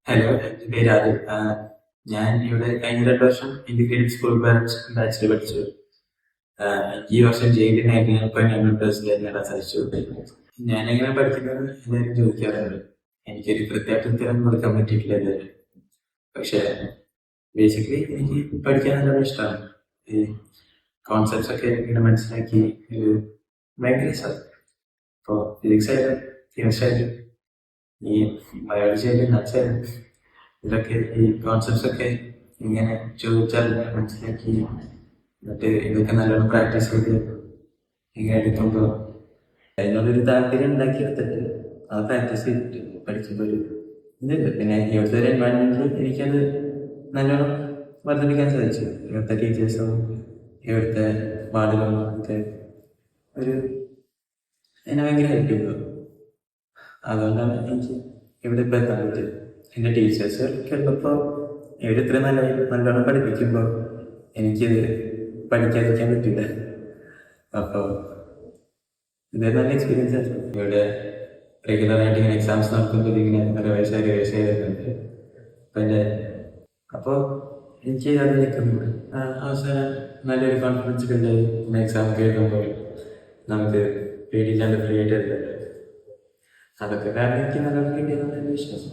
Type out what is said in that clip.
Hello, എൻ്റെ പേര് ആദിൽ. ഞാൻ ഇവിടെ കഴിഞ്ഞ 2 വർഷം ഇന്റഗ്രേറ്റഡ് സ്കൂൾ ബാച്ചിൽ പഠിച്ചു. എനിക്ക് ഈ വർഷം ജെയിലിനായിരുന്നു നേടാൻ സാധിച്ചു. ഞാനെങ്ങനെ പഠിക്കുന്നത് എല്ലാവരും ചോദിക്കാറുണ്ട്. എനിക്കൊരു കൃത്യമായിട്ട് ഉത്തരം കൊടുക്കാൻ പറ്റിയിട്ടില്ല ഇതുവരെ. പക്ഷേ ബേസിക്കലി എനിക്ക് പഠിക്കാൻ നല്ല ഇഷ്ടമാണ്. ഈ കോൺസെപ്റ്റ്സ് ഒക്കെ ഇങ്ങനെ മനസ്സിലാക്കി ഒരു ഭയങ്കര ഇഷ്ടമാണ്. ഇപ്പോൾ ഫിസിക്സ് ആയാലും കെമിസ്ട്രി ആയാലും ഈ ബയോളജി ആയാലും മാത്സ് ആയാലും ഇതൊക്കെ ഈ കോൺസെപ്റ്റ്സ് ഒക്കെ ഇങ്ങനെ ചോദിച്ചാൽ മനസ്സിലാക്കി എന്നിട്ട് ഇതൊക്കെ നല്ലോണം പ്രാക്ടീസ് ചെയ്ത് ഇങ്ങനെ എടുക്കുമ്പോൾ അതിനോടൊരു താല്പര്യം ഉണ്ടാക്കിയെടുത്തിട്ട് അത് പ്രാക്ടീസ് ചെയ്തിട്ട് പഠിക്കുമ്പോൾ ഒരു ഇതുണ്ട്. പിന്നെ ഇവിടുത്തെ ഒരു എൻവയൺമെൻറ്റിൽ എനിക്കത് നല്ലോണം വർദ്ധിപ്പിക്കാൻ സാധിച്ചു. ഇവിടുത്തെ ടീച്ചേഴ്സും ഇവിടുത്തെ വാർഡുകളും ഒക്കെ ഒരു എന്നെ ഭയങ്കര ഹെൽപ്പ് ചെയ്തു. അതുകൊണ്ടാണ് എനിക്ക് ഇവിടെ ഇപ്പോൾ എത്താൻ പറ്റിയത്. എൻ്റെ ടീച്ചേഴ്സ് ഉള്ളപ്പോൾ ഇവർ ഇത്രയും നല്ലോണം പഠിപ്പിക്കുമ്പോൾ എനിക്കിത് പഠിക്കാതിരിക്കാൻ പറ്റില്ല. അപ്പോൾ ഇതൊരു നല്ല എക്സ്പീരിയൻസ് ആയിരുന്നു. ഇവിടെ റെഗുലറായിട്ട് ഇങ്ങനെ എക്സാംസ് നടക്കുമ്പോൾ ഇങ്ങനെ റിവൈസ് ചെയ്തിട്ടുണ്ട്. അപ്പോൾ എനിക്ക് അതിലേക്ക് അവസാനം നല്ലൊരു കോൺഫിഡൻസ് ഉണ്ടായി. എക്സാം ഒക്കെ എഴുതുമ്പോൾ നമുക്ക് പേടിയില്ലാണ്ട് ഫ്രീ ആയിട്ട് എഴുതാൻ. അതൊക്കെ കാരണം എനിക്ക് നല്ലോണം കിട്ടിയെന്നാണ് എൻ്റെ വിശ്വാസം.